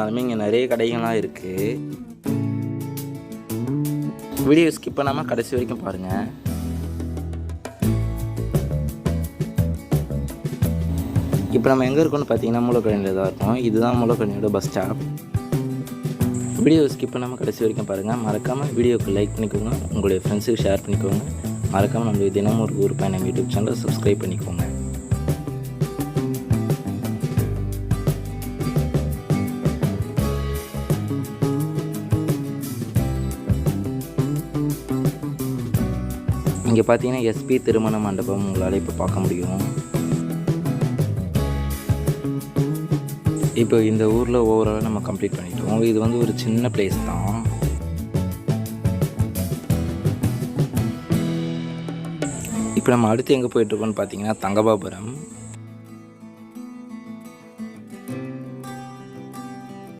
அதுமே இங்கே நிறைய கடைகள்லாம் இருக்குது. வீடியோ ஸ்கிப் பண்ணாமல் கடைசி வரைக்கும் பாருங்கள். இப்போ நம்ம எங்கே இருக்கோம்னு பார்த்தீங்கன்னா மூலக்கணியில் தான் இருக்கோம். இதுதான் மூலக்கணியோட பஸ் ஸ்டாப். வீடியோ ஸ்கிப் பண்ணாமல் கடைசி வரைக்கும் பாருங்கள். மறக்காமல் வீடியோக்கு லைக் பண்ணிக்கோங்க, உங்களுடைய ஃப்ரெண்ட்ஸுக்கு ஷேர் பண்ணிக்கோங்க. மறக்காமல் நம்மளுடைய தினமும் ஒரு ஊர் பயணம் யூடியூப் சேனலை சப்ஸ்கிரைப் பண்ணிக்கோங்க. இங்கே பார்த்தீங்கன்னா எஸ்பி திருமண மண்டபம் உங்களால் இப்போ பார்க்க முடியும். இப்போ இந்த ஊரில் ஓவராலாக நம்ம கம்ப்ளீட் பண்ணிட்டோம். இது வந்து ஒரு சின்ன பிளேஸ் தான். இப்போ நம்ம அடுத்து எங்கே போயிட்டுருக்கோம்னு பார்த்தீங்கன்னா தங்கபாபுரம்.